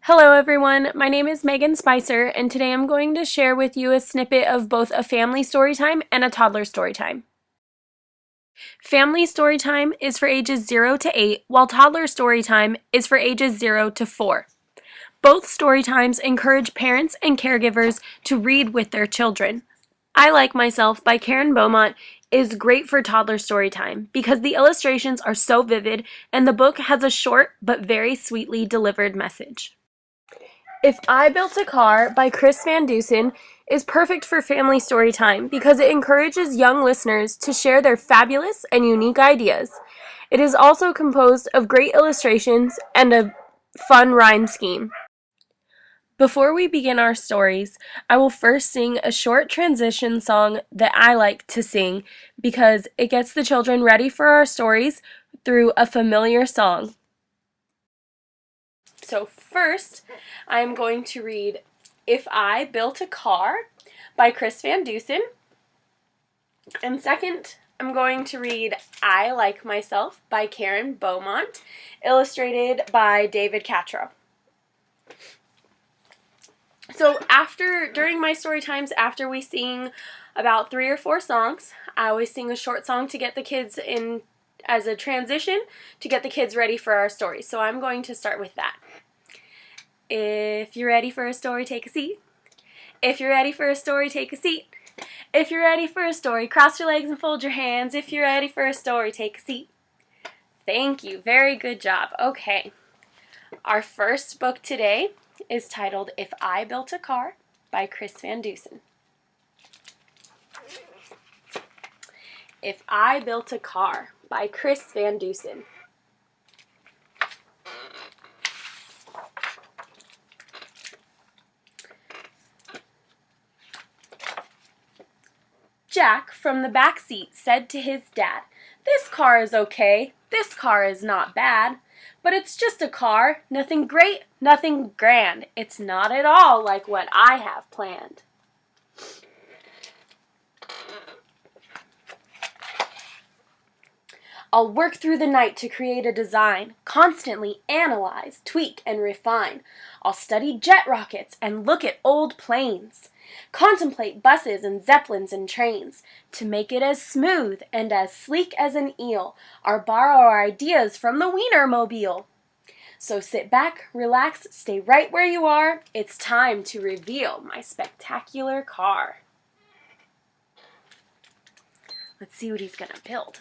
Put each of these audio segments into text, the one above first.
Hello everyone, my name is Megan Spicer, and today I'm going to share with you a snippet of both a family story time and a toddler story time. Family story time is for ages 0 to 8, while toddler story time is for ages 0 to 4. Both story times encourage parents and caregivers to read with their children. I Like Myself by Karen Beaumont is great for toddler story time because the illustrations are so vivid and the book has a short but very sweetly delivered message. If I Built a Car by Chris Van Dusen is perfect for family story time because it encourages young listeners to share their fabulous and unique ideas. It is also composed of great illustrations and a fun rhyme scheme. Before we begin our stories, I will first sing a short transition song that I like to sing because it gets the children ready for our stories through a familiar song. So first, I'm going to read If I Built a Car by Chris Van Dusen. And second, I'm going to read I Like Myself by Karen Beaumont, illustrated by David Catrow. So during my story times, after we sing about 3 or 4 songs, I always sing a short song to get the kids in as a transition to get the kids ready for our stories. So I'm going to start with that. If you're ready for a story, take a seat. If you're ready for a story, take a seat. If you're ready for a story, cross your legs and fold your hands. If you're ready for a story, take a seat. Thank you. Very good job. Okay. Our first book today is titled If I Built a Car by Chris Van Dusen. If I Built a Car by Chris Van Dusen. Jack from the back seat said to his dad, "This car is okay, this car is not bad, but it's just a car, nothing great, nothing grand. It's not at all like what I have planned." I'll work through the night to create a design, constantly analyze, tweak, and refine. I'll study jet rockets and look at old planes. Contemplate buses and zeppelins and trains to make it as smooth and as sleek as an eel, or borrow our ideas from the Wienermobile. So sit back, relax, stay right where you are. It's time to reveal my spectacular car. Let's see what he's gonna build.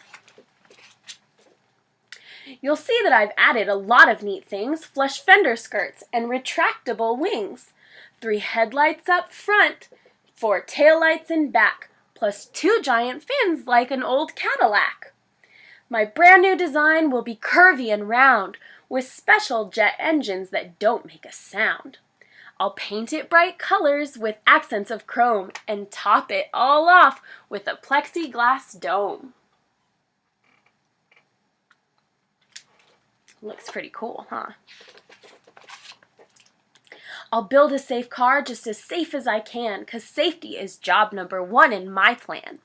You'll see that I've added a lot of neat things: flush fender skirts and retractable wings, 3 headlights up front, 4 taillights in back, plus 2 giant fins like an old Cadillac. My brand new design will be curvy and round, with special jet engines that don't make a sound. I'll paint it bright colors with accents of chrome and top it all off with a plexiglass dome. Looks pretty cool, huh? I'll build a safe car just as safe as I can, 'cause safety is job number 1 in my plan.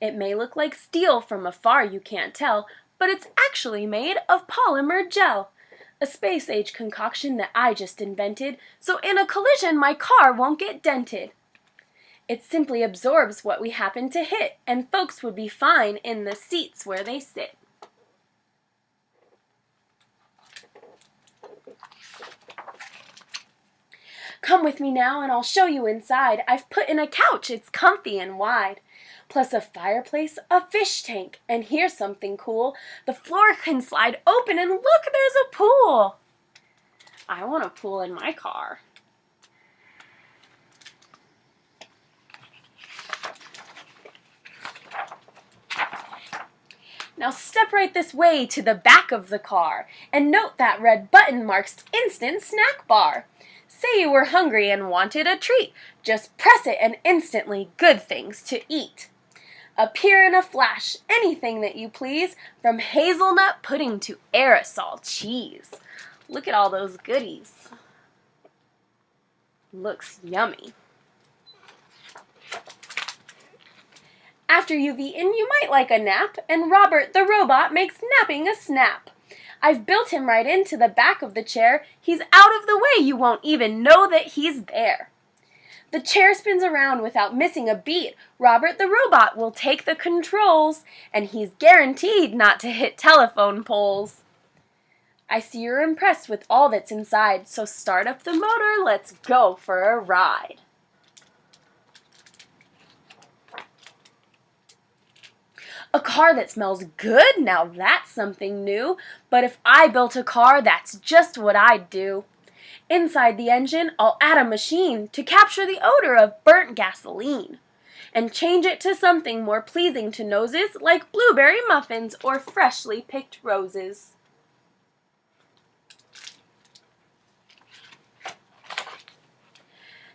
It may look like steel from afar, you can't tell, but it's actually made of polymer gel, a space-age concoction that I just invented, so in a collision my car won't get dented. It simply absorbs what we happen to hit, and folks would be fine in the seats where they sit. Come with me now and I'll show you inside. I've put in a couch, it's comfy and wide, plus a fireplace, a fish tank, and here's something cool. The floor can slide open and look, there's a pool. I want a pool in my car. Now step right this way to the back of the car and note that red button marks instant snack bar. Say you were hungry and wanted a treat. Just press it and instantly good things to eat appear in a flash, anything that you please, from hazelnut pudding to aerosol cheese. Look at all those goodies. Looks yummy. After you've eaten, you might like a nap, and Robert the robot makes napping a snap. I've built him right into the back of the chair. He's out of the way, you won't even know that he's there. The chair spins around without missing a beat. Robert the robot will take the controls, and he's guaranteed not to hit telephone poles. I see you're impressed with all that's inside, so start up the motor, let's go for a ride. A car that smells good? Now that's something new. But if I built a car, that's just what I'd do. Inside the engine, I'll add a machine to capture the odor of burnt gasoline and change it to something more pleasing to noses like blueberry muffins or freshly picked roses.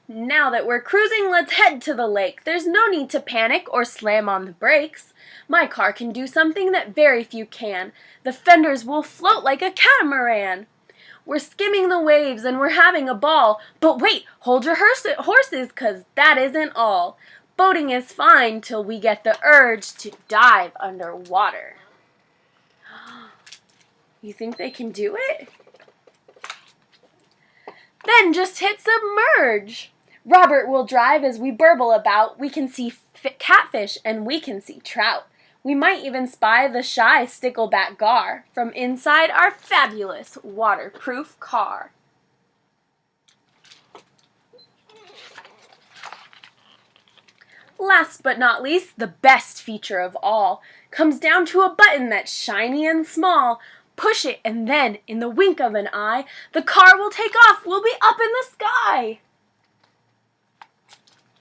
Now that we're cruising, let's head to the lake. There's no need to panic or slam on the brakes. My car can do something that very few can. The fenders will float like a catamaran. We're skimming the waves and we're having a ball. But wait, hold your horses, 'cause that isn't all. Boating is fine till we get the urge to dive underwater. You think they can do it? Then just hit submerge. Robert will drive as we burble about. We can see catfish and we can see trout. We might even spy the shy stickleback gar from inside our fabulous waterproof car. Last but not least, the best feature of all comes down to a button that's shiny and small. Push it and then, in the wink of an eye, the car will take off. We'll be up in the sky.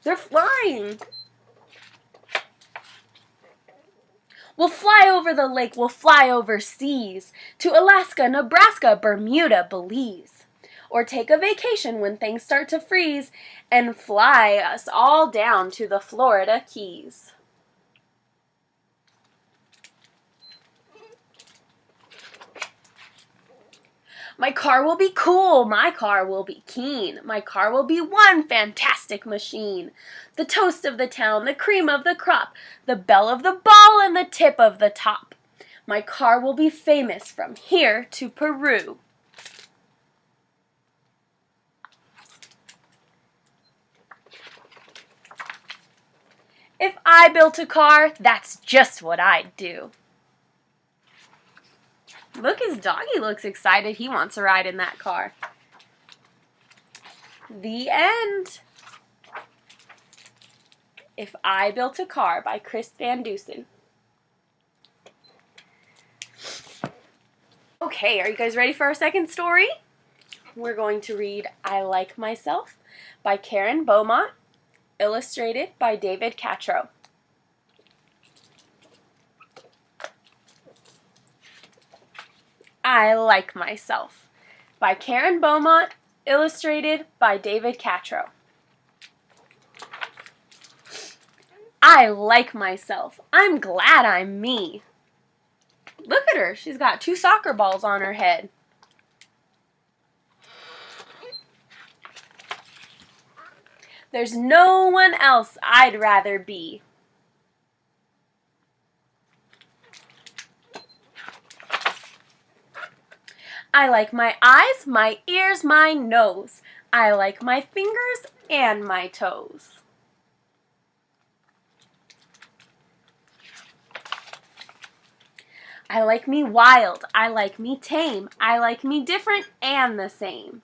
They're flying. We'll fly over the lake, we'll fly overseas to Alaska, Nebraska, Bermuda, Belize. Or take a vacation when things start to freeze and fly us all down to the Florida Keys. My car will be cool, my car will be keen, my car will be one fantastic machine. The toast of the town, the cream of the crop, the belle of the ball and the tip of the top. My car will be famous from here to Peru. If I built a car, that's just what I'd do. Look, his doggy looks excited. He wants a ride in that car. The end. If I Built a Car by Chris Van Dusen. Okay, are you guys ready for our second story? We're going to read I Like Myself by Karen Beaumont, illustrated by David Catrow. I Like Myself by Karen Beaumont, illustrated by David Catrow. I like myself. I'm glad I'm me. Look at her. She's got 2 soccer balls on her head. There's no one else I'd rather be. I like my eyes, my ears, my nose. I like my fingers and my toes. I like me wild. I like me tame. I like me different and the same.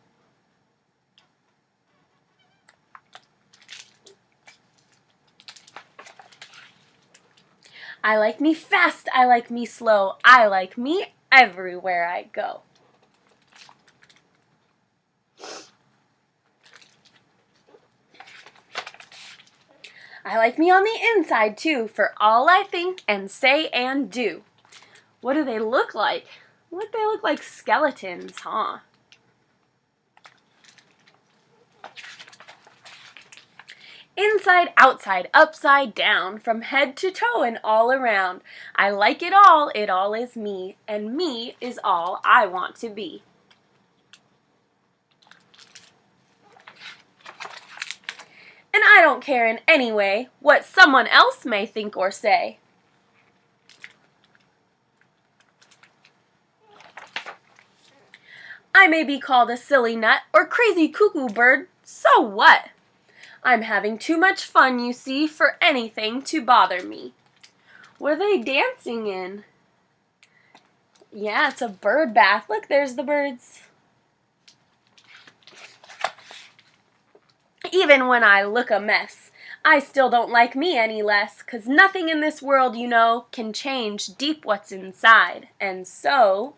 I like me fast. I like me slow. I like me everywhere I go. I like me on the inside too, for all I think and say and do. What do they look like? What, they look like skeletons, huh? Inside, outside, upside down, from head to toe and all around. I like it all is me, and me is all I want to be. And I don't care in any way what someone else may think or say. I may be called a silly nut or crazy cuckoo bird, so what? I'm having too much fun, you see, for anything to bother me. What are they dancing in? Yeah, it's a bird bath. Look, there's the birds. Even when I look a mess, I still don't like me any less, 'cause nothing in this world, you know, can change deep what's inside. And so,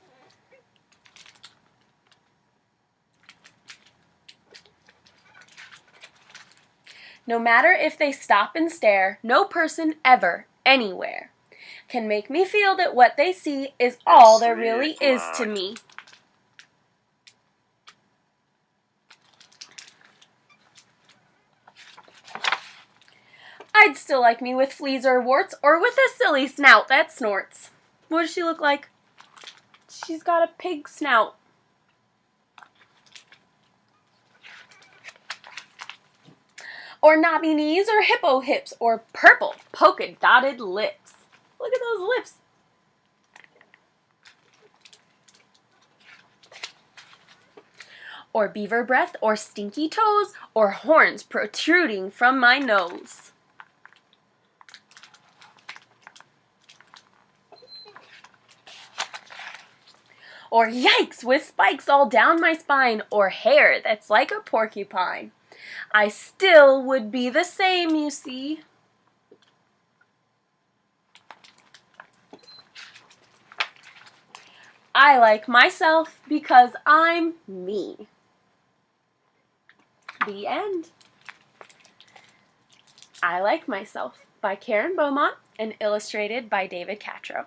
no matter if they stop and stare, no person ever, anywhere, can make me feel that what they see is all there really is to me. I'd still like me with fleas or warts, or with a silly snout that snorts. What does she look like? She's got a pig snout. Or knobby knees, or hippo hips, or purple polka-dotted lips. Look at those lips. Or beaver breath, or stinky toes, or horns protruding from my nose. Or yikes, with spikes all down my spine, or hair that's like a porcupine. I still would be the same, you see. I like myself because I'm me. The end. I Like Myself by Karen Beaumont and illustrated by David Catro.